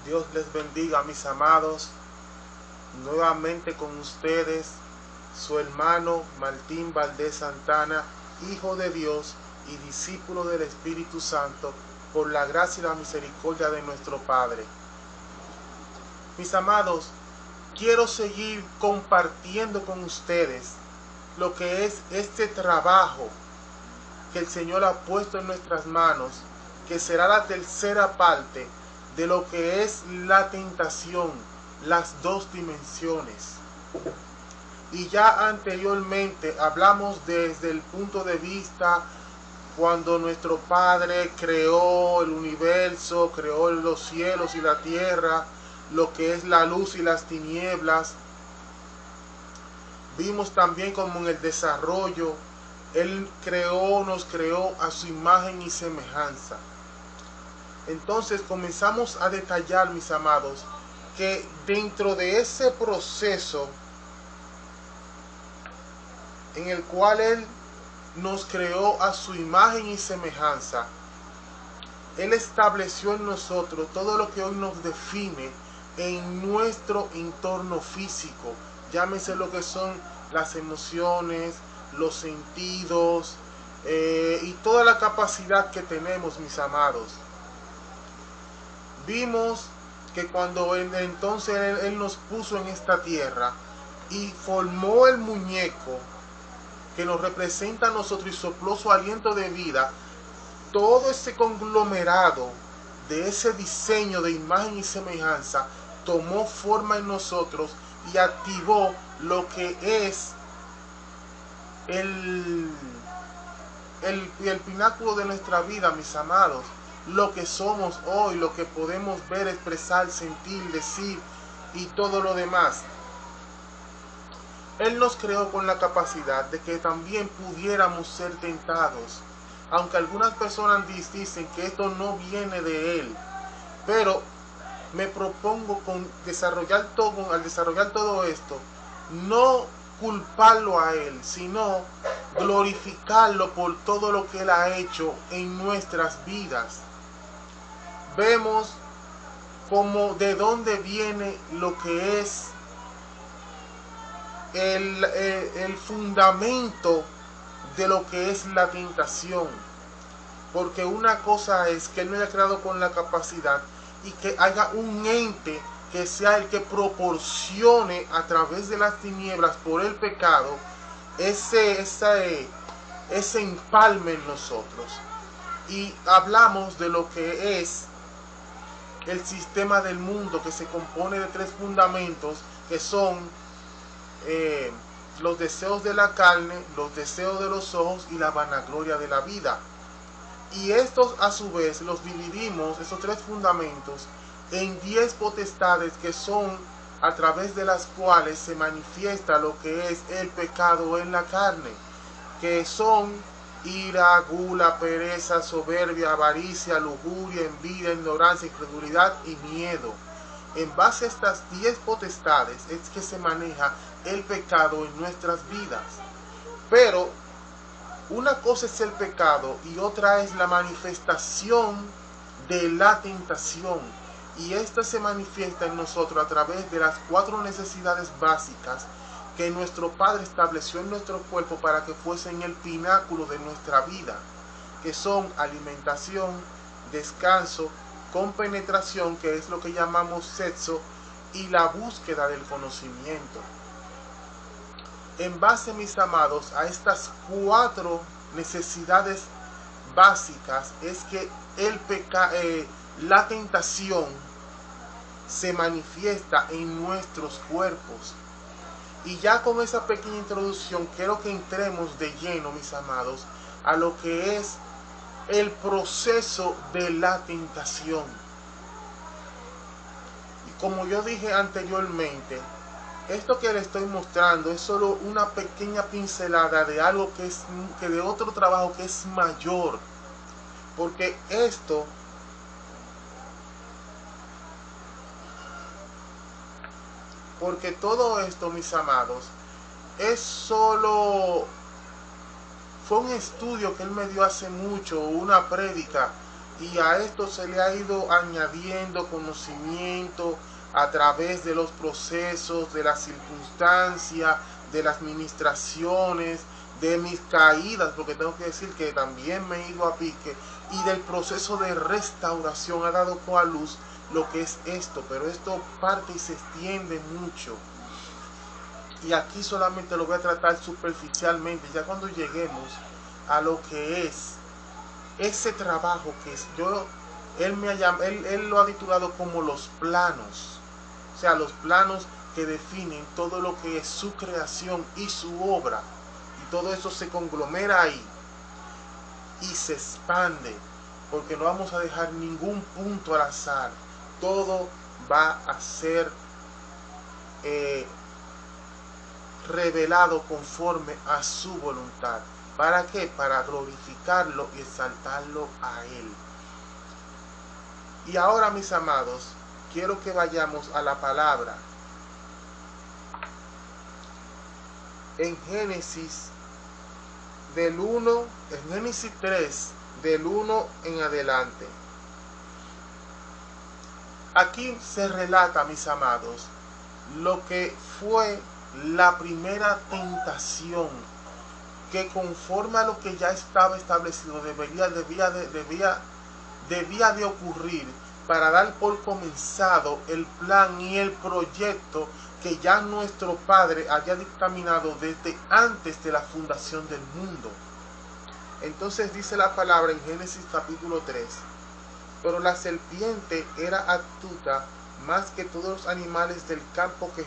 Dios les bendiga, mis amados. Nuevamente con ustedes, su hermano Martín Valdés Santana, hijo de Dios y discípulo del Espíritu Santo, por la gracia y la misericordia de nuestro Padre. Mis amados, quiero seguir compartiendo con ustedes lo que es este trabajo que el Señor ha puesto en nuestras manos, que será la tercera parte de lo que es la tentación, las dos dimensiones. Y ya anteriormente hablamos desde el punto de vista cuando nuestro Padre creó el universo, creó los cielos y la tierra, lo que es la luz y las tinieblas. Vimos también como en el desarrollo Él nos creó a su imagen y semejanza. Entonces comenzamos a detallar, mis amados, que dentro de ese proceso en el cual Él nos creó a su imagen y semejanza, Él estableció en nosotros todo lo que hoy nos define en nuestro entorno físico. Llámese lo que son las emociones, los sentidos y toda la capacidad que tenemos, mis amados. Vimos que cuando entonces él nos puso en esta tierra y formó el muñeco que nos representa a nosotros y sopló su aliento de vida, todo ese conglomerado de ese diseño de imagen y semejanza tomó forma en nosotros y activó lo que es el pináculo de nuestra vida, mis amados, lo que somos hoy, lo que podemos ver, expresar, sentir, decir y todo lo demás. Él nos creó con la capacidad de que también pudiéramos ser tentados, aunque algunas personas dicen que esto no viene de Él, pero me propongo al desarrollar todo esto, no culparlo a Él, sino glorificarlo por todo lo que Él ha hecho en nuestras vidas. Vemos como de dónde viene lo que es el fundamento de lo que es la tentación. Porque una cosa es que Él me haya creado con la capacidad y que haya un ente que sea el que proporcione a través de las tinieblas por el pecado ese empalme en nosotros. Y hablamos de lo que es el sistema del mundo, que se compone de tres fundamentos, que son los deseos de la carne, los deseos de los ojos y la vanagloria de la vida. Y estos a su vez los dividimos, esos tres fundamentos, en 10 potestades que son a través de las cuales se manifiesta lo que es el pecado en la carne, que son ira, gula, pereza, soberbia, avaricia, lujuria, envidia, ignorancia, incredulidad y miedo. En base a estas 10 potestades es que se maneja el pecado en nuestras vidas. Pero una cosa es el pecado y otra es la manifestación de la tentación. Y esta se manifiesta en nosotros a través de las 4 necesidades básicas que nuestro Padre estableció en nuestro cuerpo para que fuesen el pináculo de nuestra vida, que son alimentación, descanso, compenetración, que es lo que llamamos sexo, y la búsqueda del conocimiento. En base, mis amados, a estas 4 necesidades básicas es que la tentación se manifiesta en nuestros cuerpos. Y ya con esa pequeña introducción quiero que entremos de lleno, mis amados, a lo que es el proceso de la tentación. Y como yo dije anteriormente, esto que le estoy mostrando es solo una pequeña pincelada de algo que de otro trabajo que es mayor, porque todo esto, mis amados, fue un estudio que él me dio hace mucho, una prédica Y a esto se le ha ido añadiendo conocimiento a través de los procesos, de las circunstancias, de las ministraciones, de mis caídas, porque tengo que decir que también me he ido a pique, y del proceso de restauración ha dado a luz lo que es esto, pero esto parte y se extiende mucho. Y aquí solamente lo voy a tratar superficialmente, ya cuando lleguemos a lo que es ese trabajo que es, él lo ha titulado como los planos, o sea, los planos que definen todo lo que es su creación y su obra, y todo eso se conglomera ahí y se expande, porque no vamos a dejar ningún punto al azar, todo va a ser revelado conforme a su voluntad. ¿Para qué? Para glorificarlo y exaltarlo a Él. Y ahora, mis amados, quiero que vayamos a la palabra. En Génesis en Génesis 3, del 1 en adelante. Aquí se relata, mis amados, lo que fue la primera tentación, que conforme a lo que ya estaba establecido debía de ocurrir para dar por comenzado el plan y el proyecto que ya nuestro Padre había dictaminado desde antes de la fundación del mundo. Entonces dice la palabra en Génesis capítulo 3, pero la serpiente era astuta más que todos los animales del campo que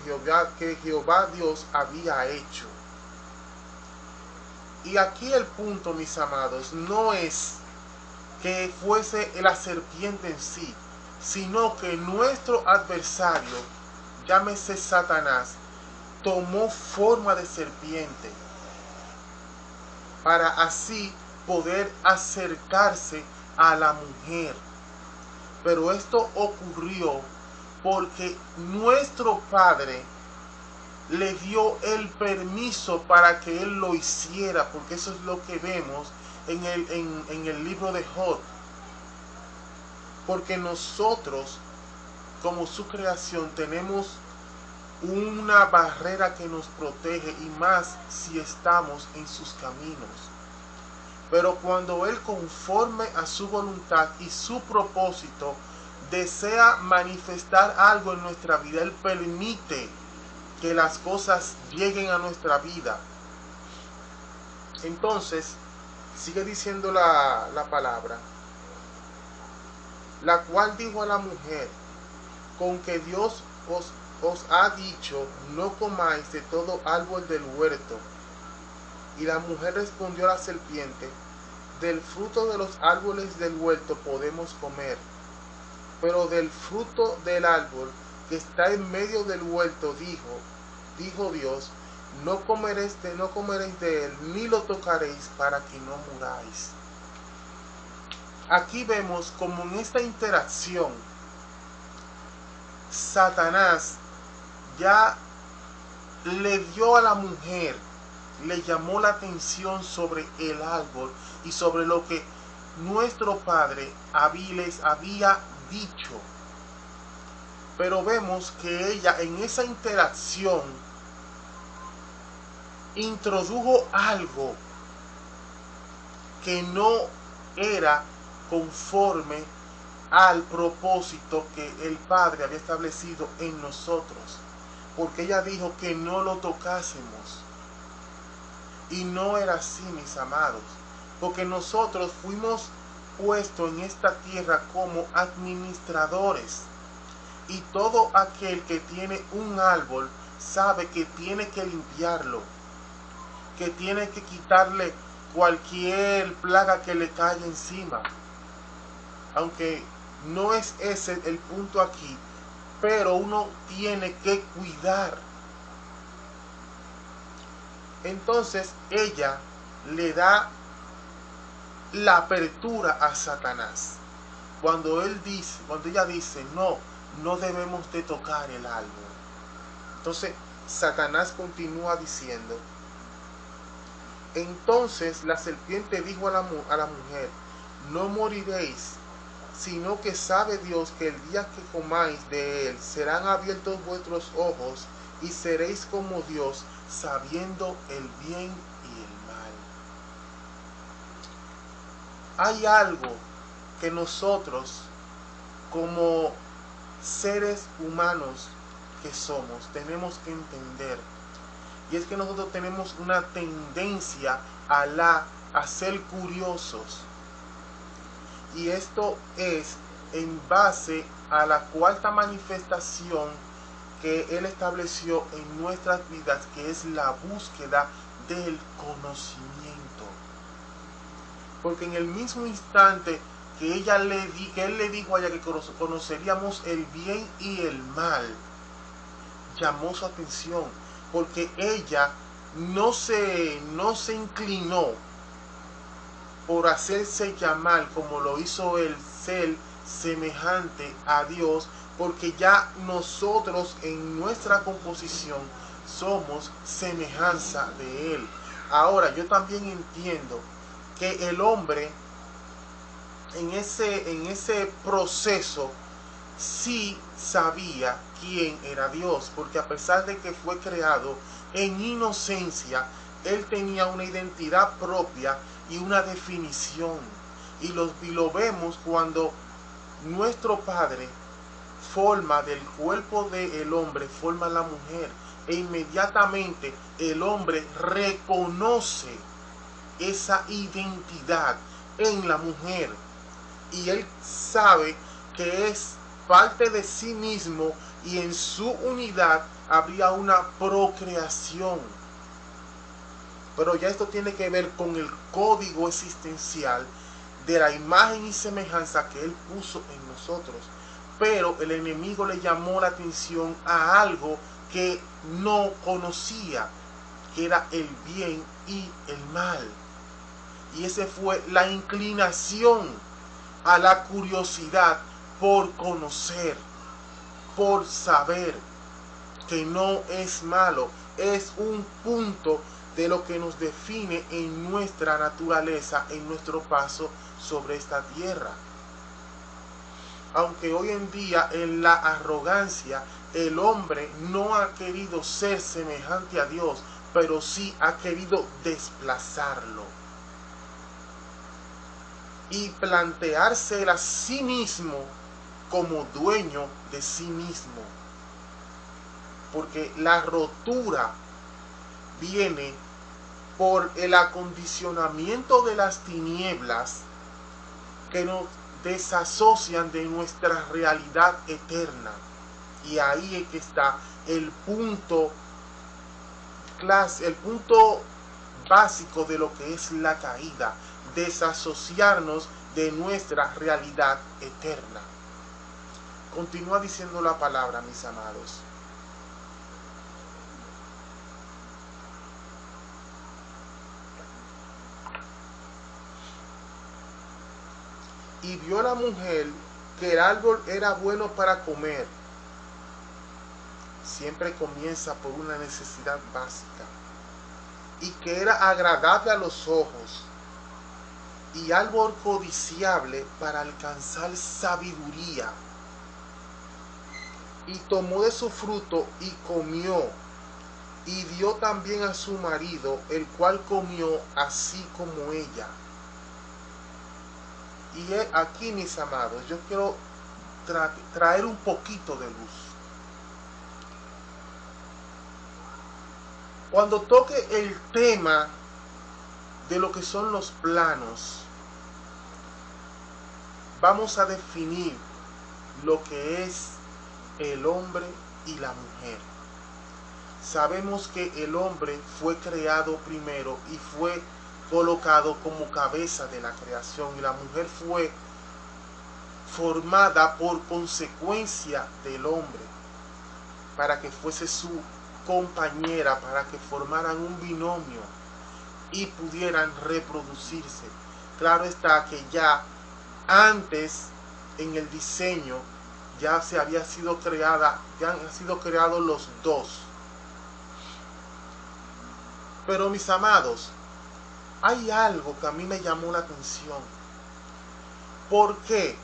Jehová Dios había hecho. Y aquí el punto, mis amados, no es que fuese la serpiente en sí, sino que nuestro adversario, llámese Satanás, tomó forma de serpiente para así poder acercarse a la mujer. Pero esto ocurrió porque nuestro Padre le dio el permiso para que él lo hiciera, porque eso es lo que vemos en el libro de Job. Porque nosotros, como su creación, tenemos una barrera que nos protege, y más si estamos en sus caminos. Pero cuando Él, conforme a su voluntad y su propósito, desea manifestar algo en nuestra vida, Él permite que las cosas lleguen a nuestra vida. Entonces, sigue diciendo la palabra, la cual dijo a la mujer, con que Dios os ha dicho, no comáis de todo árbol del huerto. Y la mujer respondió a la serpiente, del fruto de los árboles del huerto podemos comer, pero del fruto del árbol que está en medio del huerto, dijo Dios, no comeréis de él, ni lo tocaréis, para que no muráis. Aquí vemos como en esta interacción Satanás ya le dio a la mujer, le llamó la atención sobre el árbol y sobre lo que nuestro Padre les había dicho. Pero vemos que ella en esa interacción introdujo algo que no era conforme al propósito que el Padre había establecido en nosotros, porque ella dijo que no lo tocásemos, y no era así, mis amados, porque nosotros fuimos puestos en esta tierra como administradores, y todo aquel que tiene un árbol sabe que tiene que limpiarlo, que tiene que quitarle cualquier plaga que le caiga encima, aunque no es ese el punto aquí, pero uno tiene que cuidar. Entonces ella le da la apertura a Satanás cuando ella dice no debemos de tocar el árbol. Entonces Satanás continúa diciendo, entonces la serpiente dijo a la mujer, no moriréis, sino que sabe Dios que el día que comáis de él serán abiertos vuestros ojos y seréis como Dios, sabiendo el bien y el mal. Hay algo que nosotros, como seres humanos que somos, tenemos que entender. Y es que nosotros tenemos una tendencia a ser curiosos. Y esto es en base a la cuarta manifestación que Él estableció en nuestras vidas, que es la búsqueda del conocimiento. Porque en el mismo instante que Él le dijo a ella que conoceríamos el bien y el mal, llamó su atención, porque ella no se inclinó por hacerse llamar como lo hizo el ser semejante a Dios, porque ya nosotros en nuestra composición somos semejanza de Él. Ahora, yo también entiendo que el hombre en ese proceso sí sabía quién era Dios, porque a pesar de que fue creado en inocencia, él tenía una identidad propia y una definición. Y lo vemos cuando nuestro Padre forma del cuerpo del hombre, forma la mujer, e inmediatamente el hombre reconoce esa identidad en la mujer, y él sabe que es parte de sí mismo, y en su unidad habría una procreación. Pero ya esto tiene que ver con el código existencial de la imagen y semejanza que Él puso en nosotros. Pero el enemigo le llamó la atención a algo que no conocía, que era el bien y el mal. Y esa fue la inclinación a la curiosidad por conocer, por saber, que no es malo, es un punto de lo que nos define en nuestra naturaleza, en nuestro paso sobre esta tierra. Aunque hoy en día en la arrogancia el hombre no ha querido ser semejante a Dios, pero sí ha querido desplazarlo y plantearse a sí mismo como dueño de sí mismo. Porque la rotura viene por el acondicionamiento de las tinieblas que nos desasocian de nuestra realidad eterna. Y ahí es que está el punto básico de lo que es la caída: desasociarnos de nuestra realidad eterna. Continúa diciendo la palabra, mis amados. Y vio la mujer que el árbol era bueno para comer. Siempre comienza por una necesidad básica. Y que era agradable a los ojos, y árbol codiciable para alcanzar sabiduría. Y tomó de su fruto y comió, y dio también a su marido, el cual comió así como ella. Y aquí, mis amados, yo quiero traer un poquito de luz. Cuando toque el tema de lo que son los planos, vamos a definir lo que es el hombre y la mujer. Sabemos que el hombre fue creado primero y fue colocado como cabeza de la creación, y la mujer fue formada por consecuencia del hombre para que fuese su compañera, para que formaran un binomio y pudieran reproducirse. Claro está que ya antes en el diseño ya han sido creados los dos. Pero mis amados, hay algo que a mí me llamó la atención. ¿Por qué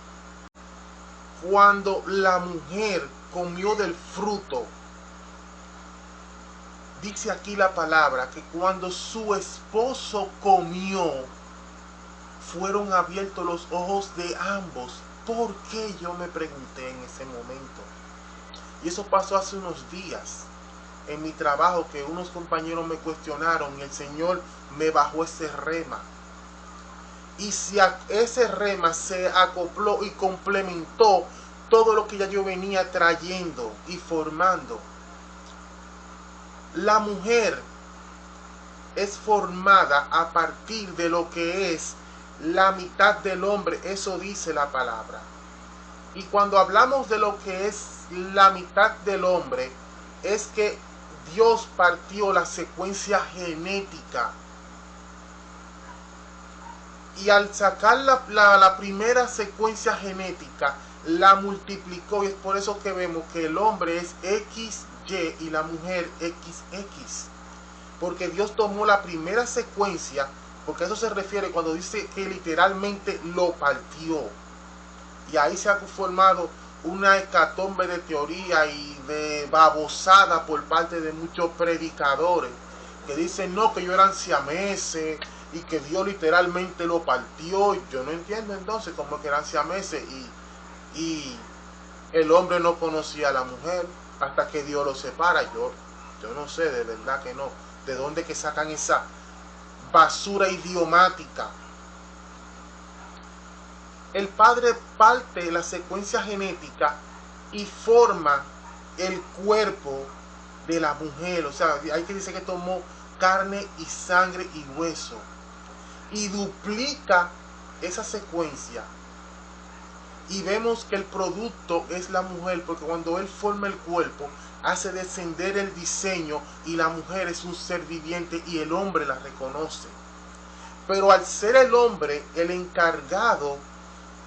cuando la mujer comió del fruto, dice aquí la palabra que cuando su esposo comió, fueron abiertos los ojos de ambos. ¿Por qué? Yo me pregunté en ese momento. Y eso pasó hace unos días en mi trabajo, que unos compañeros me cuestionaron y el Señor me bajó ese rema. Y si a ese rema se acopló y complementó todo lo que ya yo venía trayendo y formando. La mujer es formada a partir de lo que es la mitad del hombre, eso dice la palabra. Y cuando hablamos de lo que es la mitad del hombre, es que Dios partió la secuencia genética. Y al sacar la primera secuencia genética, la multiplicó. Y es por eso que vemos que el hombre es XY y la mujer XX. Porque Dios tomó la primera secuencia, porque a eso se refiere cuando dice que literalmente lo partió. Y ahí se ha formado una hecatombe de teoría y de babosada por parte de muchos predicadores que dicen no, que ellos eran siameses y que Dios literalmente lo partió. Yo no entiendo entonces cómo que eran siameses y el hombre no conocía a la mujer hasta que Dios lo separa. Yo no sé, de verdad que no. ¿De dónde que sacan esa basura idiomática? El padre parte la secuencia genética y forma el cuerpo de la mujer. O sea, hay que decir que tomó carne y sangre y hueso y duplica esa secuencia. Y vemos que el producto es la mujer, porque cuando él forma el cuerpo, hace descender el diseño y la mujer es un ser viviente y el hombre la reconoce. Pero al ser el hombre el encargado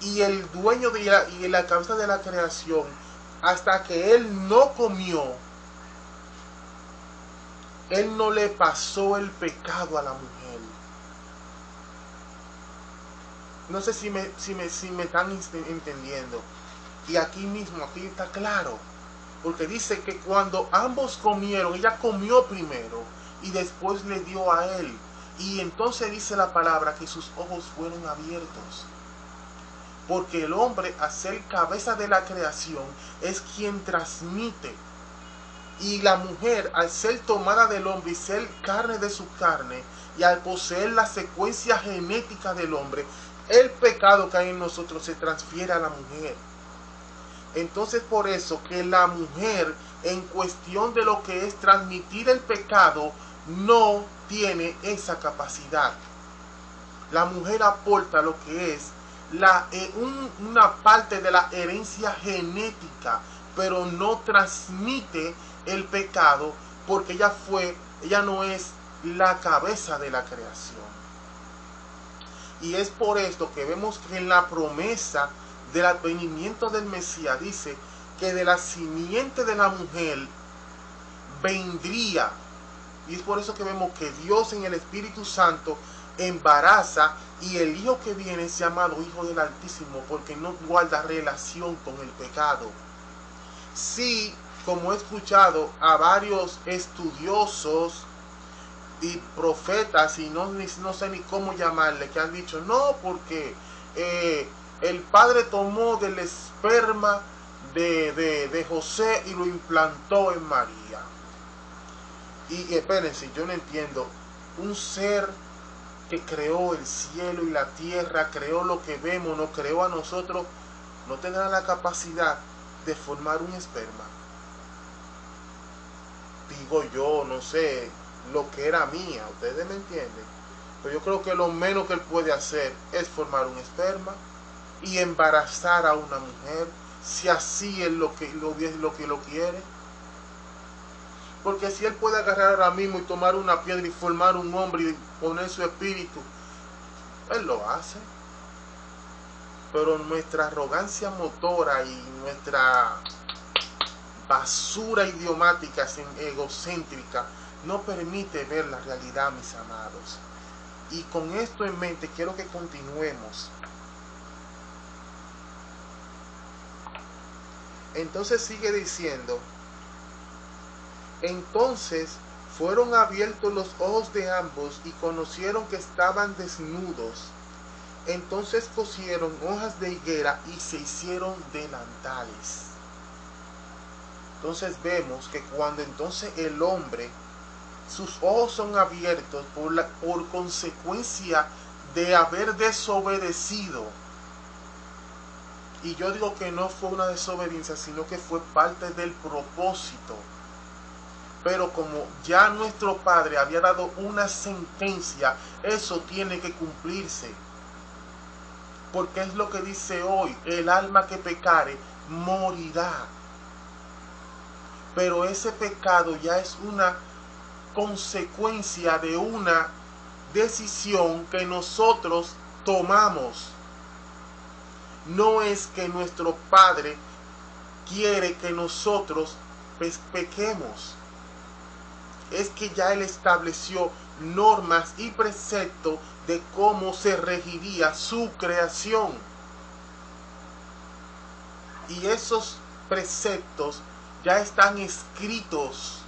y el dueño y la cabeza de la creación, hasta que él no comió, él no le pasó el pecado a la mujer. No sé si me están entendiendo. Y aquí mismo, aquí está claro. Porque dice que cuando ambos comieron, ella comió primero y después le dio a él. Y entonces dice la palabra que sus ojos fueron abiertos. Porque el hombre, al ser cabeza de la creación, es quien transmite. Y la mujer, al ser tomada del hombre y ser carne de su carne, y al poseer la secuencia genética del hombre, el pecado que hay en nosotros se transfiere a la mujer. Entonces, por eso que la mujer, en cuestión de lo que es transmitir el pecado, no tiene esa capacidad. La mujer aporta lo que es una parte de la herencia genética, pero no transmite el pecado, porque ella no es la cabeza de la creación. Y es por esto que vemos que en la promesa del advenimiento del Mesías dice que de la simiente de la mujer vendría. Y es por eso que vemos que Dios en el Espíritu Santo embaraza, y el hijo que viene es llamado Hijo del Altísimo, porque no guarda relación con el pecado. Sí, como he escuchado a varios estudiosos y profetas, y no sé ni cómo llamarle, que han dicho no, porque el padre tomó del esperma de José y lo implantó en María. Y espérense, yo no entiendo. Un ser que creó el cielo y la tierra, creó lo que vemos, nos creó a nosotros, no tendrá la capacidad de formar un esperma. Digo yo, no sé, lo que era mía, ustedes me entienden. Pero yo creo que lo menos que él puede hacer es formar un esperma y embarazar a una mujer, si así es lo que lo quiere. Porque si él puede agarrar ahora mismo y tomar una piedra y formar un hombre y poner su espíritu, él lo hace. Pero nuestra arrogancia motora y nuestra basura idiomática egocéntrica no permite ver la realidad, mis amados. Y con esto en mente quiero que continuemos. Entonces sigue diciendo, entonces fueron abiertos los ojos de ambos y conocieron que estaban desnudos. Entonces cosieron hojas de higuera y se hicieron delantales. Entonces vemos que cuando entonces el hombre, sus ojos son abiertos por consecuencia de haber desobedecido. Y yo digo que no fue una desobediencia, sino que fue parte del propósito. Pero como ya nuestro Padre había dado una sentencia, eso tiene que cumplirse. Porque es lo que dice hoy, el alma que pecare morirá. Pero ese pecado ya es una consecuencia de una decisión que nosotros tomamos. No es que nuestro Padre quiere que nosotros pequemos. Es que ya Él estableció normas y preceptos de cómo se regiría su creación. Y esos preceptos ya están escritos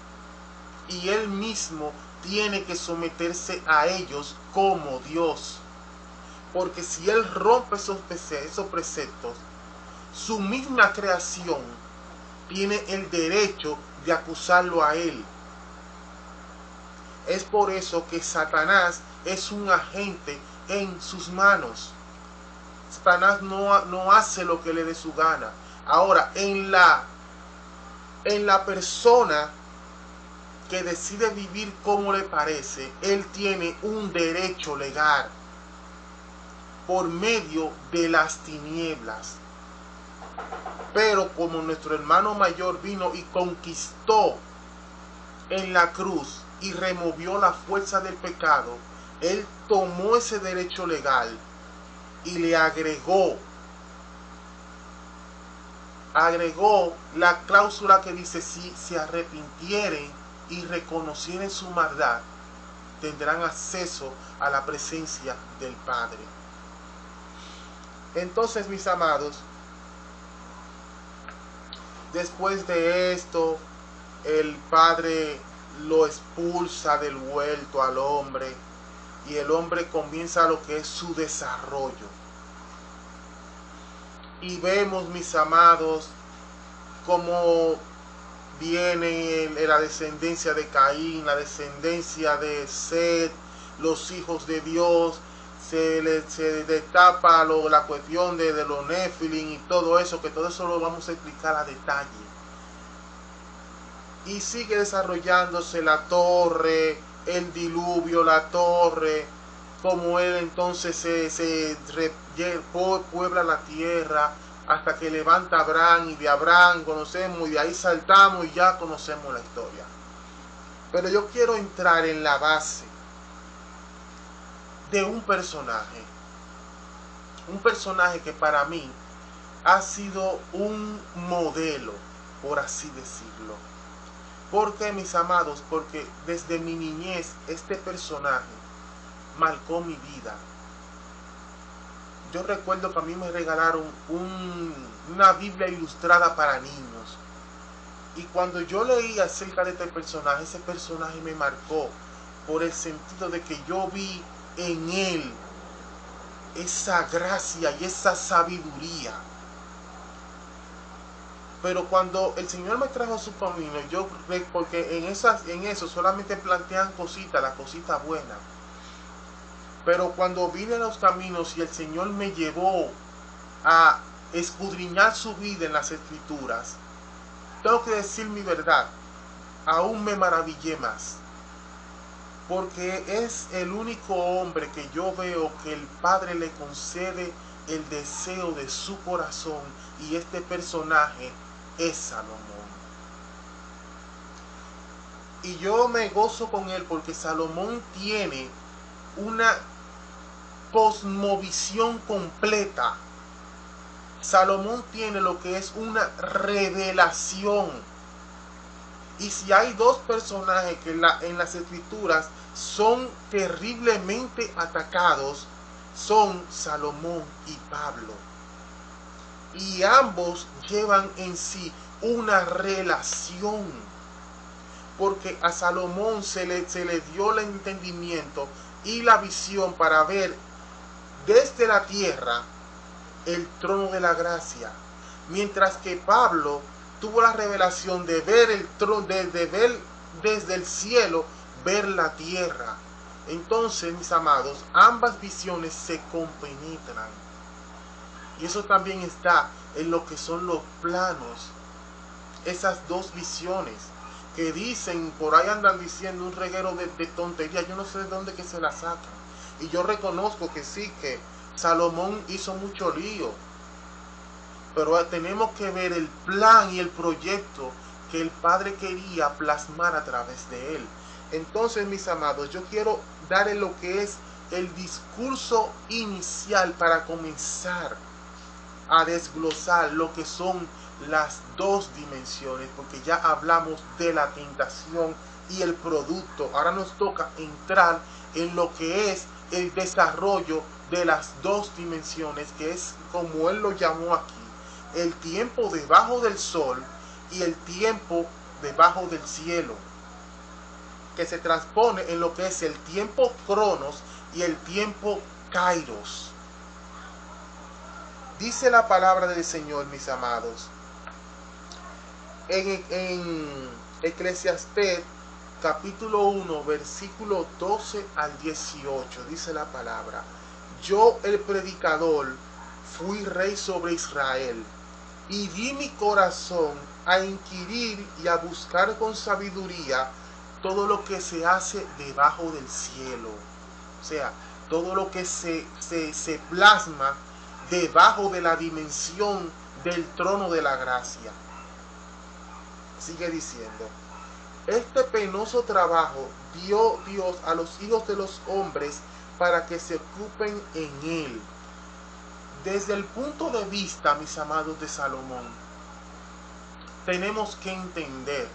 y Él mismo tiene que someterse a ellos como Dios. Porque si Él rompe esos preceptos, su misma creación tiene el derecho de acusarlo a Él. Es por eso que Satanás es un agente en sus manos. Satanás no hace lo que le dé su gana. Ahora, en la persona que decide vivir como le parece, él tiene un derecho legal por medio de las tinieblas. Pero como nuestro hermano mayor vino y conquistó en la cruz y removió la fuerza del pecado, él tomó ese derecho legal y le agregó la cláusula que dice: si se arrepintieren y reconocieren su maldad, tendrán acceso a la presencia del Padre. Entonces, mis amados, después de esto, el Padre lo expulsa del huerto al hombre y el hombre comienza lo que es su desarrollo. Y vemos, mis amados, cómo viene la descendencia de Caín, la descendencia de Set, los hijos de Dios. Se destapa la cuestión de los Nefilim y todo eso, que todo eso lo vamos a explicar a detalle. Y sigue desarrollándose la torre, el diluvio, la torre, como él entonces puebla la tierra hasta que levanta a Abraham, y de Abraham conocemos, y de ahí saltamos y ya conocemos la historia. Pero yo quiero entrar en la base de un personaje que para mí ha sido un modelo, por así decirlo. ¿Por qué, mis amados? Porque desde mi niñez este personaje marcó mi vida. Yo recuerdo que a mí me regalaron una Biblia ilustrada para niños. Y cuando yo leí acerca de este personaje, ese personaje me marcó por el sentido de que yo vi en él esa gracia y esa sabiduría. Pero cuando el Señor me trajo a su camino, porque en eso solamente plantean cositas, las cositas buenas. Pero cuando vine a los caminos y el Señor me llevó a escudriñar su vida en las Escrituras, tengo que decir mi verdad, aún me maravillé más. Porque es el único hombre que yo veo que el Padre le concede el deseo de su corazón, y este personaje es Salomón. Y yo me gozo con él porque Salomón tiene una cosmovisión completa. Salomón tiene lo que es una revelación. Y si hay dos personajes que en las Escrituras son terriblemente atacados, son Salomón y Pablo. y ambos llevan en sí una relación, porque a Salomón se le dio el entendimiento y la visión para ver desde la tierra el trono de la gracia, mientras que Pablo tuvo la revelación de ver el trono, de ver desde el cielo, ver la tierra. Entonces, mis amados, ambas visiones se compenetran. Y eso también está en lo que son los planos. Esas dos visiones que dicen, por ahí andan diciendo un reguero de tonterías, yo no sé de dónde que se la sacan. Y yo reconozco que sí, que Salomón hizo mucho lío, pero tenemos que ver el plan y el proyecto que el Padre quería plasmar a través de él. Entonces, mis amados, yo quiero darle lo que es el discurso inicial para comenzar a desglosar lo que son las dos dimensiones, porque ya hablamos de la tentación y el producto. Ahora nos toca entrar en lo que es el desarrollo de las dos dimensiones, que es como él lo llamó aquí, el tiempo debajo del sol y el tiempo debajo del cielo, que se transpone en lo que es el tiempo cronos y el tiempo kairos. Dice la palabra del Señor, mis amados, en Eclesiastés capítulo 1, versículo 12 al 18, dice la palabra: yo, el predicador, fui rey sobre Israel, y di mi corazón a inquirir y a buscar con sabiduría todo lo que se hace debajo del cielo. O sea, todo lo que se plasma debajo de la dimensión del trono de la gracia. Sigue diciendo: este penoso trabajo dio Dios a los hijos de los hombres para que se ocupen en él. Desde el punto de vista, mis amados, de Salomón, tenemos que entender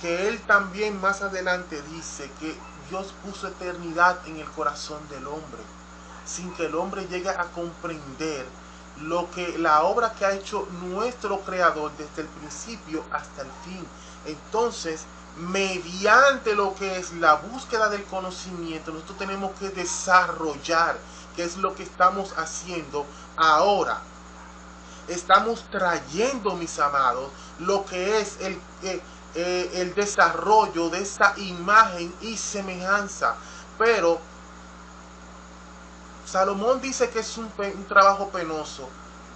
que él también más adelante dice que Dios puso eternidad en el corazón del hombre, sin que el hombre llegue a comprender lo que la obra que ha hecho nuestro creador desde el principio hasta el fin. Entonces, mediante lo que es la búsqueda del conocimiento, nosotros tenemos que desarrollar, que es lo que estamos haciendo ahora. Estamos trayendo, mis amados, lo que es el desarrollo de esta imagen y semejanza. Pero Salomón dice que es un trabajo penoso,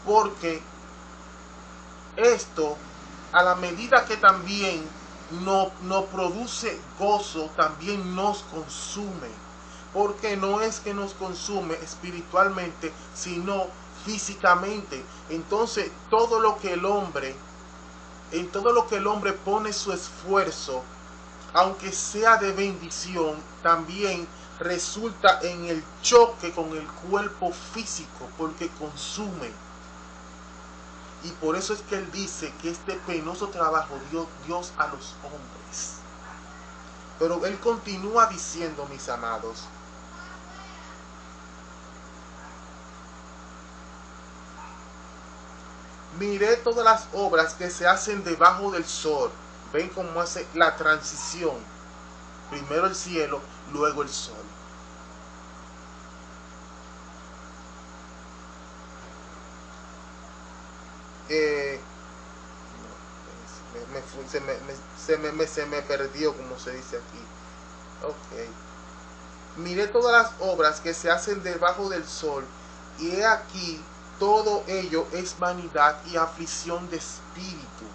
porque esto, a la medida que también no produce gozo, también nos consume. Porque no es que nos consume espiritualmente, sino físicamente. Entonces, todo lo que el hombre pone su esfuerzo, aunque sea de bendición, también resulta en el choque con el cuerpo físico, porque consume. Y por eso es que él dice que este penoso trabajo dio Dios a los hombres. Pero él continúa diciendo, mis amados: miré todas las obras que se hacen debajo del sol. Ven cómo hace la transición. Primero el cielo, luego el sol. Se me perdió, como se dice aquí. Ok. Miré todas las obras que se hacen debajo del sol, y he aquí, todo ello es vanidad y aflicción de espíritu.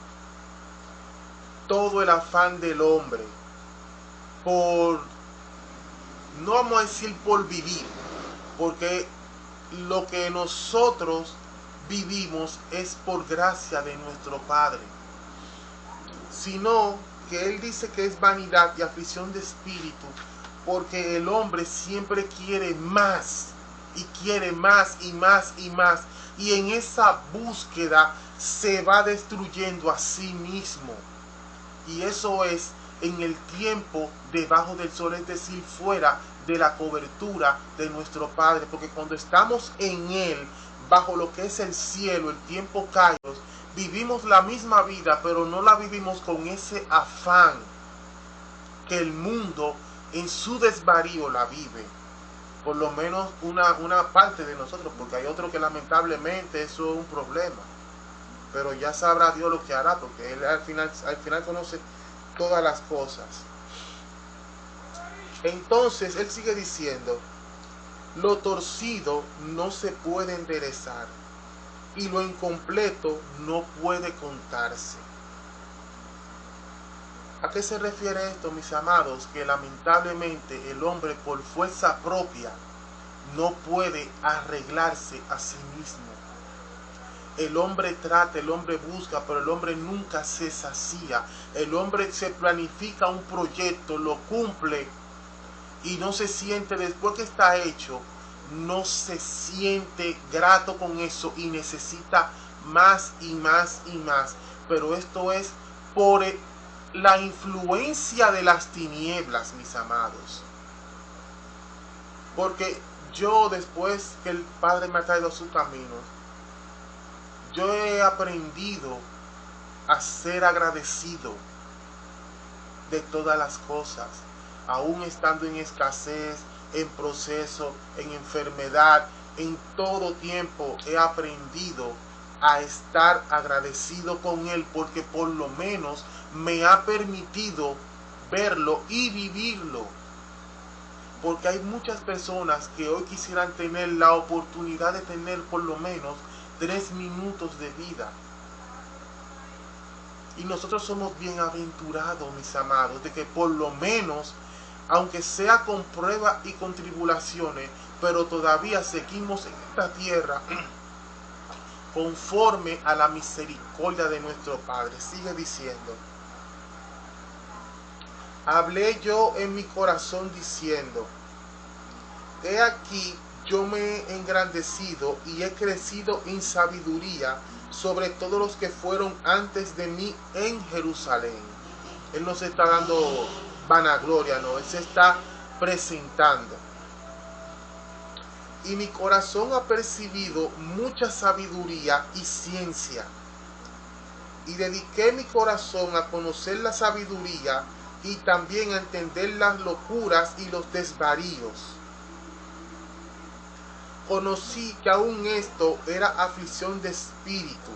Todo el afán del hombre no vamos a decir por vivir, porque lo que nosotros vivimos es por gracia de nuestro Padre, sino que él dice que es vanidad y aflicción de espíritu, porque el hombre siempre quiere más, y quiere más y más y más, y en esa búsqueda se va destruyendo a sí mismo. Y eso es en el tiempo debajo del sol, es decir, fuera de la cobertura de nuestro Padre, porque cuando estamos en él bajo lo que es el cielo, el tiempo kairos, vivimos la misma vida, pero no la vivimos con ese afán que el mundo en su desvarío la vive. Por lo menos una parte de nosotros, porque hay otro que lamentablemente eso es un problema. Pero ya sabrá Dios lo que hará, porque Él al final conoce todas las cosas. Entonces Él sigue diciendo, lo torcido no se puede enderezar y lo incompleto no puede contarse. ¿A qué se refiere esto, mis amados? Que lamentablemente el hombre por fuerza propia no puede arreglarse a sí mismo. El hombre trata, el hombre busca, pero el hombre nunca se sacía. El hombre se planifica un proyecto, lo cumple y no se siente, después que está hecho, no se siente grato con eso y necesita más y más y más. Pero esto es por la influencia de las tinieblas, mis amados. Porque yo, después que el Padre me ha traído a su camino, yo he aprendido a ser agradecido de todas las cosas, aún estando en escasez, en proceso, en enfermedad, en todo tiempo he aprendido a estar agradecido con Él, porque por lo menos me ha permitido verlo y vivirlo. Porque hay muchas personas que hoy quisieran tener la oportunidad de tener por lo menos 3 minutos de vida. Y nosotros somos bienaventurados, mis amados, de que por lo menos, aunque sea con pruebas y con tribulaciones, pero todavía seguimos en esta tierra conforme a la misericordia de nuestro Padre. Sigue diciendo, hablé yo en mi corazón diciendo, he aquí yo me he engrandecido y he crecido en sabiduría sobre todos los que fueron antes de mí en Jerusalén. Él no se está dando vanagloria, no, Él se está presentando. Y mi corazón ha percibido mucha sabiduría y ciencia. Y dediqué mi corazón a conocer la sabiduría y también a entender las locuras y los desvaríos. Conocí que aún esto era aflicción de espíritu,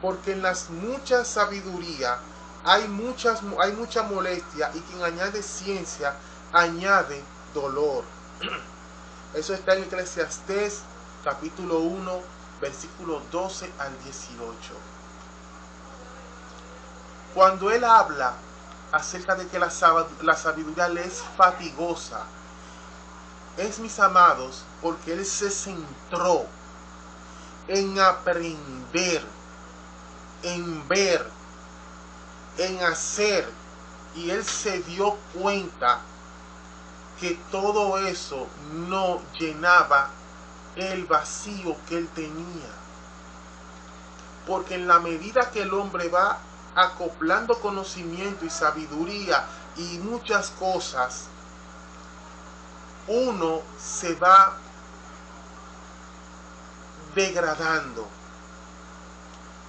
porque en las muchas sabiduría hay mucha molestia, y quien añade ciencia añade dolor. Eso está en Eclesiastés capítulo 1, versículo 12 al 18. Cuando él habla acerca de que la sabiduría le es fatigosa, es, mis amados, porque él se centró en aprender, en ver, en hacer, y él se dio cuenta que todo eso no llenaba el vacío que él tenía. Porque en la medida que el hombre va acoplando conocimiento y sabiduría y muchas cosas, uno se va degradando.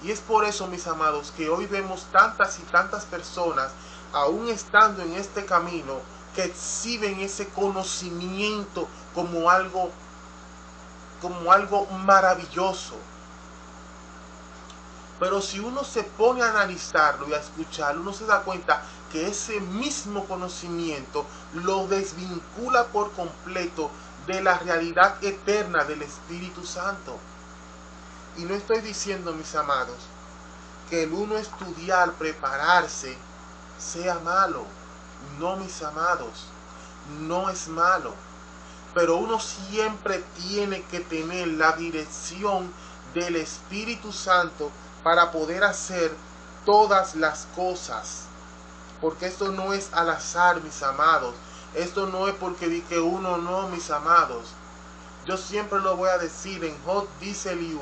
Y es por eso, mis amados, que hoy vemos tantas y tantas personas, aún estando en este camino, que exhiben ese conocimiento como algo maravilloso. Pero si uno se pone a analizarlo y a escucharlo, uno se da cuenta que ese mismo conocimiento lo desvincula por completo de la realidad eterna del Espíritu Santo. Y no estoy diciendo, mis amados, que el uno estudiar, prepararse, sea malo. No, mis amados, no es malo. Pero uno siempre tiene que tener la dirección del Espíritu Santo para poder hacer todas las cosas. Porque esto no es al azar, mis amados. Esto no es porque di que uno no, mis amados. Yo siempre lo voy a decir, en Job dice Eliú,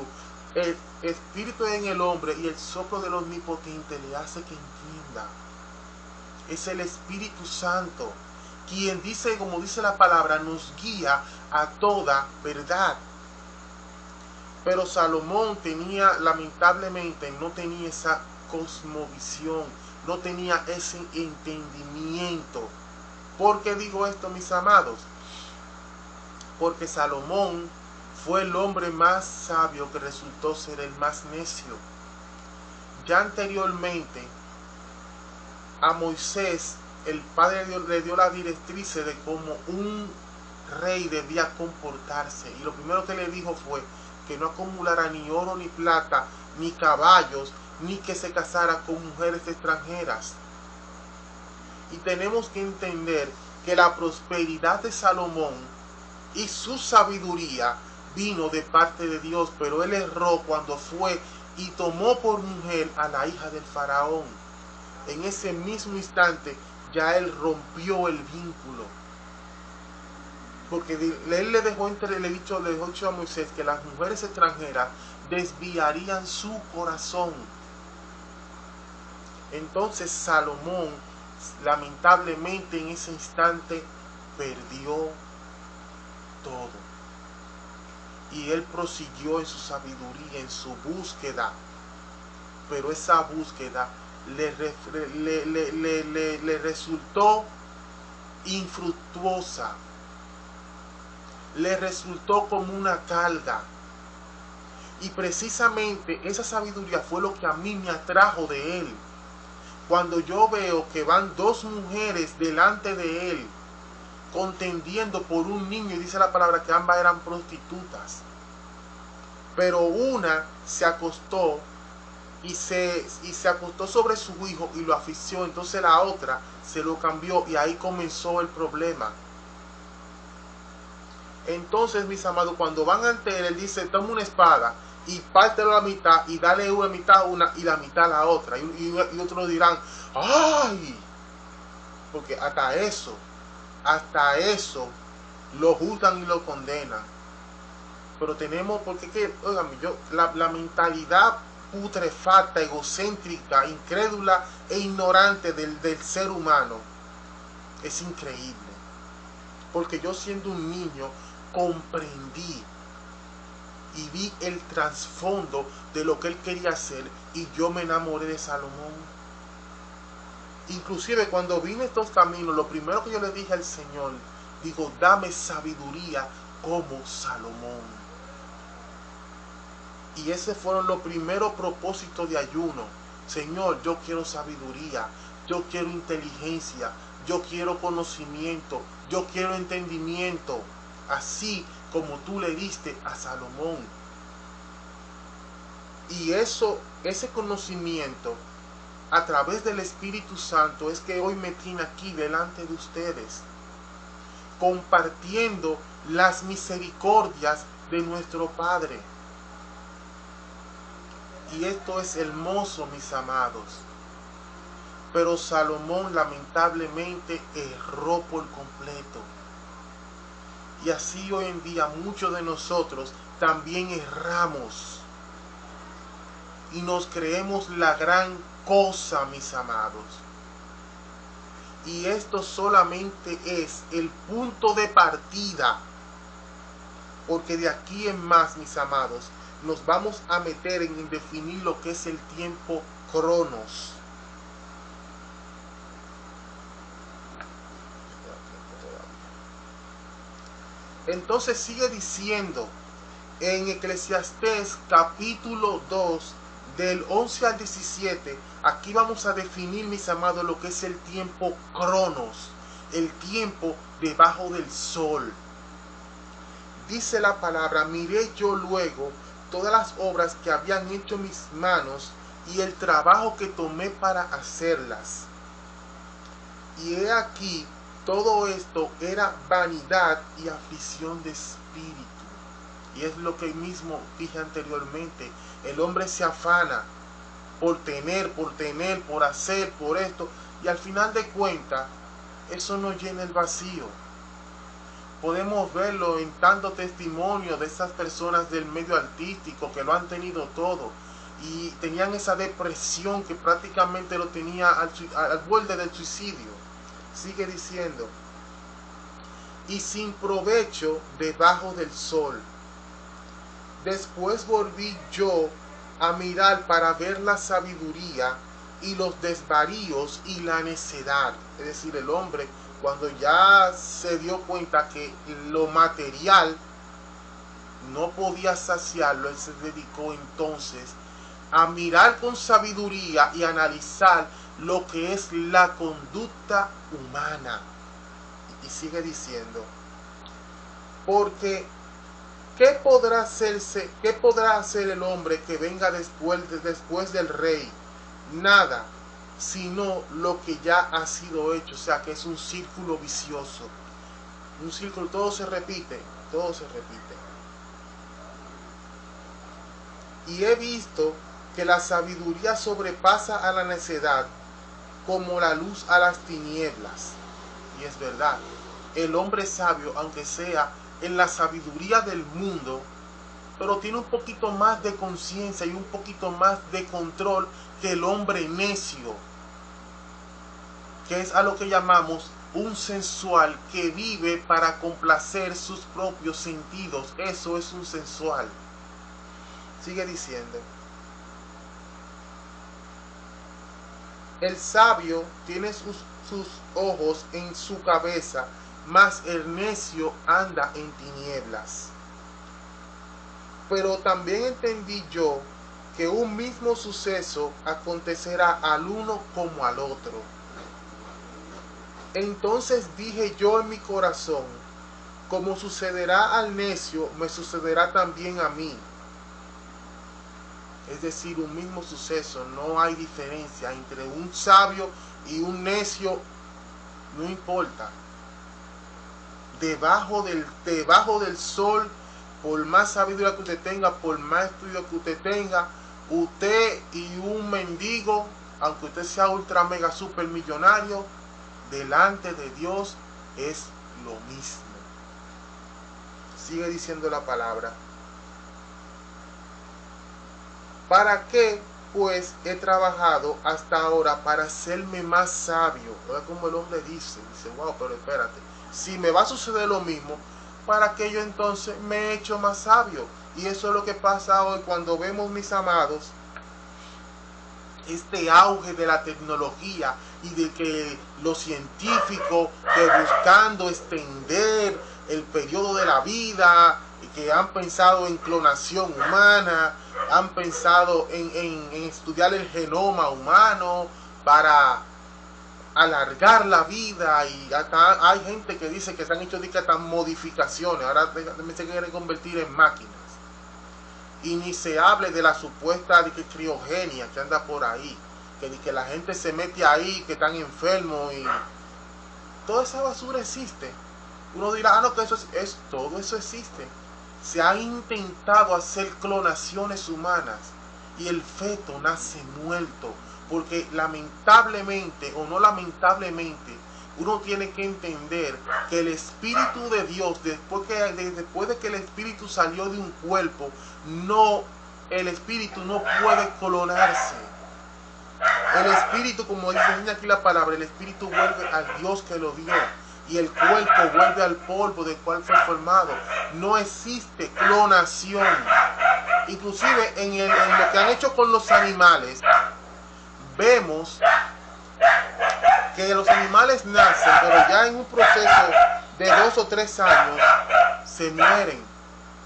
el espíritu en el hombre y el soplo del omnipotente le hace que entienda. Es el Espíritu Santo quien dice, como dice la palabra, nos guía a toda verdad. Pero Salomón tenía, lamentablemente, no tenía esa cosmovisión, no tenía ese entendimiento. ¿Por qué digo esto, mis amados? Porque Salomón fue el hombre más sabio que resultó ser el más necio. Ya anteriormente a Moisés, el Padre le dio la directriz de cómo un rey debía comportarse. Y lo primero que le dijo fue que no acumulara ni oro ni plata, ni caballos, ni que se casara con mujeres extranjeras. Y tenemos que entender que la prosperidad de Salomón y su sabiduría vino de parte de Dios, pero él erró cuando fue y tomó por mujer a la hija del faraón. En ese mismo instante ya él rompió el vínculo, porque él le dejó dicho a Moisés que las mujeres extranjeras desviarían su corazón. Entonces Salomón, lamentablemente, en ese instante perdió todo, y él prosiguió en su sabiduría, en su búsqueda, pero esa búsqueda le resultó infructuosa, le resultó como una carga. Y precisamente esa sabiduría fue lo que a mí me atrajo de él. Cuando yo veo que van dos mujeres delante de él contendiendo por un niño, y dice la palabra que ambas eran prostitutas, pero una se acostó y se acostó sobre su hijo y lo asfixió, entonces la otra se lo cambió, y ahí comenzó el problema. Entonces, mis amados, cuando van ante él dice: toma una espada y pártelo a la mitad y dale una mitad a una y la mitad a la otra. Y otros dirán: ¡ay! Porque hasta eso lo juzgan y lo condenan. Pero tenemos, porque que, oigan, la mentalidad putrefacta, egocéntrica, incrédula e ignorante del ser humano es increíble. Porque yo, siendo un niño, comprendí y vi el trasfondo de lo que él quería hacer, y yo me enamoré de Salomón. Inclusive cuando vine estos caminos, lo primero que yo le dije al Señor, digo: dame sabiduría como Salomón. Y ese fueron los primeros propósitos de ayuno. Señor, yo quiero sabiduría, yo quiero inteligencia, yo quiero conocimiento, yo quiero entendimiento, así como tú le diste a Salomón. Y ese conocimiento, a través del Espíritu Santo, es que hoy me tiene aquí delante de ustedes, compartiendo las misericordias de nuestro Padre. Y esto es hermoso, mis amados. Pero Salomón lamentablemente erró por completo. Y así hoy en día muchos de nosotros también erramos. Y nos creemos la gran cosa, mis amados. Y esto solamente es el punto de partida. Porque de aquí en más, mis amados, nos vamos a meter en definir lo que es el tiempo cronos. Entonces sigue diciendo en Eclesiastés capítulo 2 del 11 al 17, aquí vamos a definir, mis amados, lo que es el tiempo cronos, el tiempo debajo del sol. Dice la palabra: miré yo luego todas las obras que habían hecho mis manos y el trabajo que tomé para hacerlas. Y he aquí, todo esto era vanidad y aflicción de espíritu. Y es lo que mismo dije anteriormente. El hombre se afana por tener, por hacer, por esto. Y al final de cuentas, eso no llena el vacío. Podemos verlo en tanto testimonio de esas personas del medio artístico que lo han tenido todo y tenían esa depresión que prácticamente lo tenía al borde del suicidio. Sigue diciendo: y sin provecho debajo del sol, Después volví yo a mirar para ver la sabiduría y los desvaríos y la necedad. Es decir, el hombre, cuando ya se dio cuenta que lo material no podía saciarlo, él se dedicó entonces a mirar con sabiduría y analizar lo que es la conducta humana. Y sigue diciendo, porque ¿qué podrá hacer el hombre que venga después del rey? Nada, sino lo que ya ha sido hecho. O sea que es un círculo vicioso. Un círculo, todo se repite, todo se repite. Y he visto que la sabiduría sobrepasa a la necedad como la luz a las tinieblas. Y es verdad, el hombre sabio, aunque sea en la sabiduría del mundo, pero tiene un poquito más de conciencia y un poquito más de control que el hombre necio, que es a lo que llamamos un sensual que vive para complacer sus propios sentidos. Eso es un sensual. Sigue diciendo, el sabio tiene sus ojos en su cabeza, mas el necio anda en tinieblas. Pero también entendí yo que un mismo suceso acontecerá al uno como al otro. Entonces dije yo en mi corazón, como sucederá al necio, me sucederá también a mí. Es decir, un mismo suceso, no hay diferencia entre un sabio y un necio, no importa. Debajo del sol, por más sabiduría que usted tenga, por más estudio que usted tenga, usted y un mendigo, aunque usted sea ultra mega super millonario, delante de Dios es lo mismo. Sigue diciendo la palabra. ¿Para qué, pues, he trabajado hasta ahora para hacerme más sabio? Oiga como el hombre dice, wow, pero espérate, si me va a suceder lo mismo, ¿para qué yo entonces me he hecho más sabio? Y eso es lo que pasa hoy cuando vemos, mis amados, este auge de la tecnología y de que los científicos que buscando extender el periodo de la vida, que han pensado en clonación humana, han pensado en estudiar el genoma humano para alargar la vida, y hasta hay gente que dice que se han hecho hasta modificaciones, ahora se quieren convertir en máquinas. Y ni se hable de la supuesta criogenia que anda por ahí, que la gente se mete ahí, que están enfermos, y toda esa basura existe. Uno dirá, no, que todo eso existe. Se han intentado hacer clonaciones humanas y el feto nace muerto, porque lamentablemente o no lamentablemente, uno tiene que entender que el Espíritu de Dios, después de que el Espíritu salió de un cuerpo, el Espíritu no puede clonarse. El Espíritu, como dice aquí la palabra, el Espíritu vuelve al Dios que lo dio, y el cuerpo vuelve al polvo del cual fue formado. No existe clonación. Inclusive en lo que han hecho con los animales, vemos que los animales nacen, pero ya en un proceso de 2 o 3 años se mueren,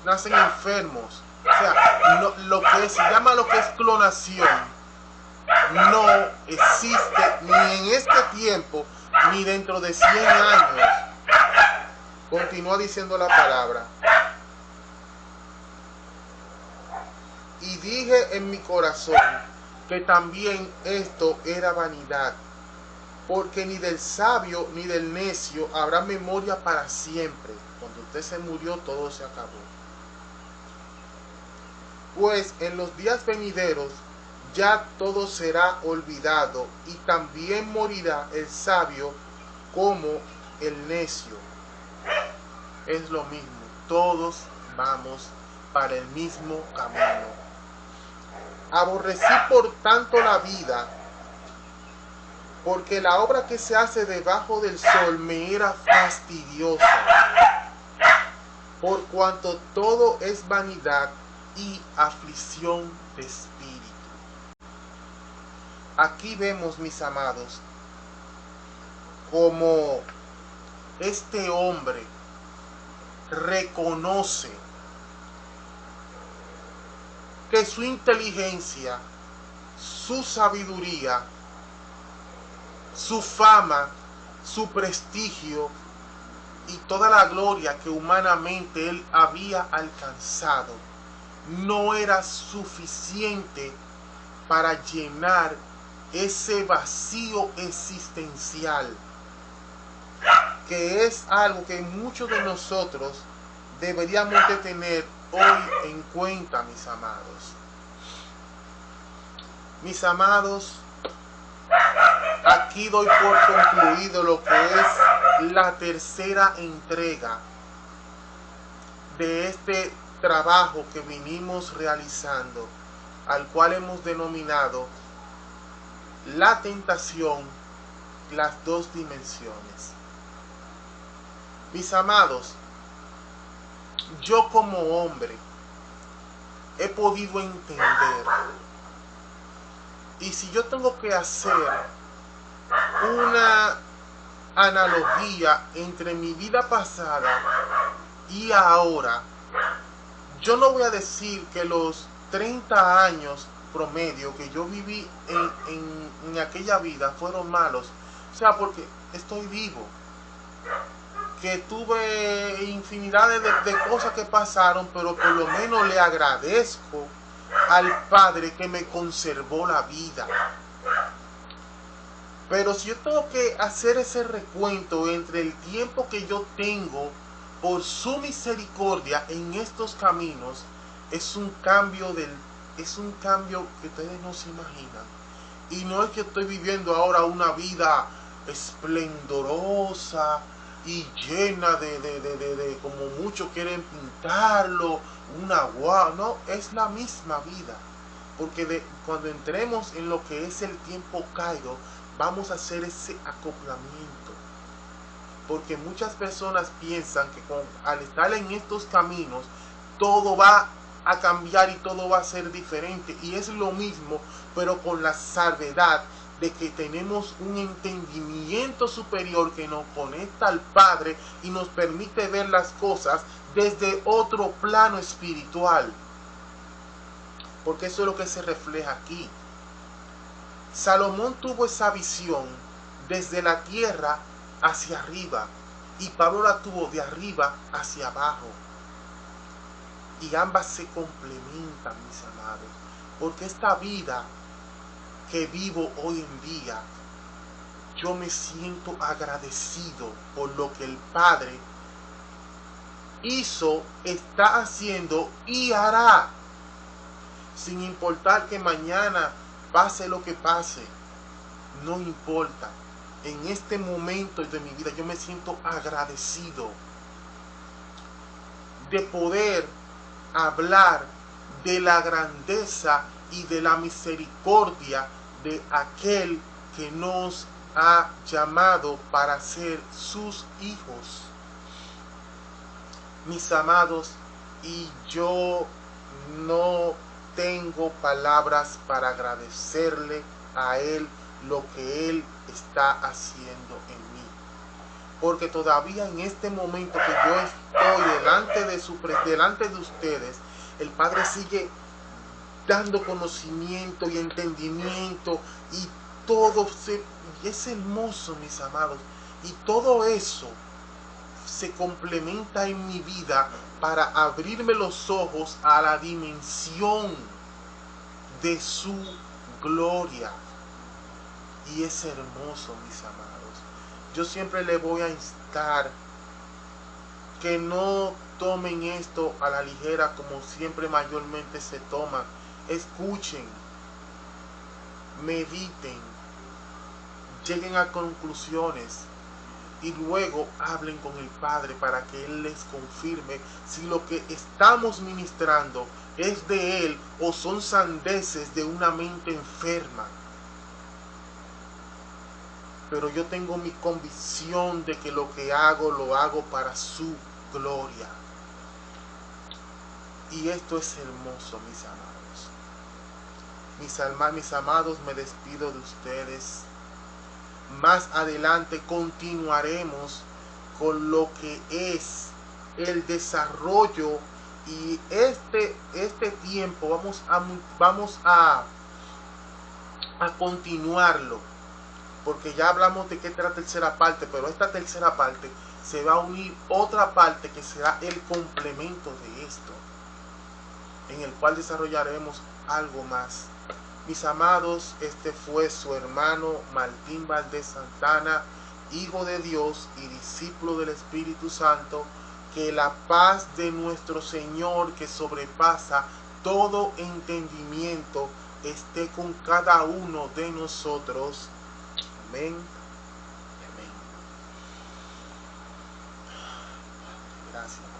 nacen enfermos. O sea, lo que se llama lo que es clonación no existe ni en este tiempo ni dentro de 100 años. Continúa diciendo la palabra. Y dije en mi corazón que también esto era vanidad, porque ni del sabio ni del necio habrá memoria para siempre. Cuando usted se murió, todo se acabó. Pues en los días venideros ya todo será olvidado, y también morirá el sabio como el necio. Es lo mismo, todos vamos para el mismo camino. Aborrecí por tanto la vida, porque la obra que se hace debajo del sol me era fastidiosa. Por cuanto todo es vanidad y aflicción de espíritu. Aquí vemos, mis amados, como este hombre reconoce que su inteligencia, su sabiduría, su fama, su prestigio y toda la gloria que humanamente él había alcanzado no era suficiente para llenar ese vacío existencial, que es algo que muchos de nosotros deberíamos de tener hoy en cuenta, mis amados. Mis amados, aquí doy por concluido lo que es la tercera entrega de este trabajo que vinimos realizando, al cual hemos denominado la tentación, las dos dimensiones. Mis amados, yo como hombre he podido entender, y si yo tengo que hacer una analogía entre mi vida pasada y ahora, yo no voy a decir que los 30 años promedio que yo viví en aquella vida fueron malos, o sea, porque estoy vivo, que tuve infinidad de cosas que pasaron, pero por lo menos le agradezco al Padre que me conservó la vida. Pero si yo tengo que hacer ese recuento entre el tiempo que yo tengo por su misericordia en estos caminos, es un cambio que ustedes no se imaginan. Y no es que estoy viviendo ahora una vida esplendorosa y llena de como muchos quieren pintarlo, una guau. No, es la misma vida. Porque cuando entremos en lo que es el tiempo caído, vamos a hacer ese acoplamiento. Porque muchas personas piensan que al estar en estos caminos, todo va a cambiar y todo va a ser diferente. Y es lo mismo, pero con la salvedad de que tenemos un entendimiento superior que nos conecta al Padre y nos permite ver las cosas desde otro plano espiritual. Porque eso es lo que se refleja aquí. Salomón tuvo esa visión desde la tierra hacia arriba, y Pablo la tuvo de arriba hacia abajo. Y ambas se complementan, mis amados, porque esta vida que vivo hoy en día, yo me siento agradecido por lo que el Padre hizo, está haciendo y hará, sin importar que mañana pase lo que pase. No importa. En este momento de mi vida yo me siento agradecido de poder hablar de la grandeza y de la misericordia de aquel que nos ha llamado para ser sus hijos. Mis amados, y yo no tengo palabras para agradecerle a Él lo que Él está haciendo en mí. Porque todavía en este momento que yo estoy delante de ustedes, el Padre sigue dando conocimiento y entendimiento, y y es hermoso, mis amados. Y todo eso se complementa en mi vida para abrirme los ojos a la dimensión de su gloria. Y es hermoso, mis amados. Yo siempre le voy a instar que no tomen esto a la ligera como siempre mayormente se toma. Escuchen, mediten, lleguen a conclusiones y luego hablen con el Padre para que Él les confirme si lo que estamos ministrando es de Él o son sandeces de una mente enferma. Pero yo tengo mi convicción de que lo que hago, lo hago para su gloria. Y esto es hermoso, mis amados. Mis amados, me despido de ustedes. Más adelante continuaremos con lo que es el desarrollo, y este tiempo vamos a continuarlo, porque ya hablamos de que esta es la tercera parte, pero esta tercera parte se va a unir otra parte que será el complemento de esto, en el cual desarrollaremos algo más. Mis amados, este fue su hermano Martín Valdés Santana, hijo de Dios y discípulo del Espíritu Santo. Que la paz de nuestro Señor, que sobrepasa todo entendimiento, esté con cada uno de nosotros. Amén. Amén. Gracias.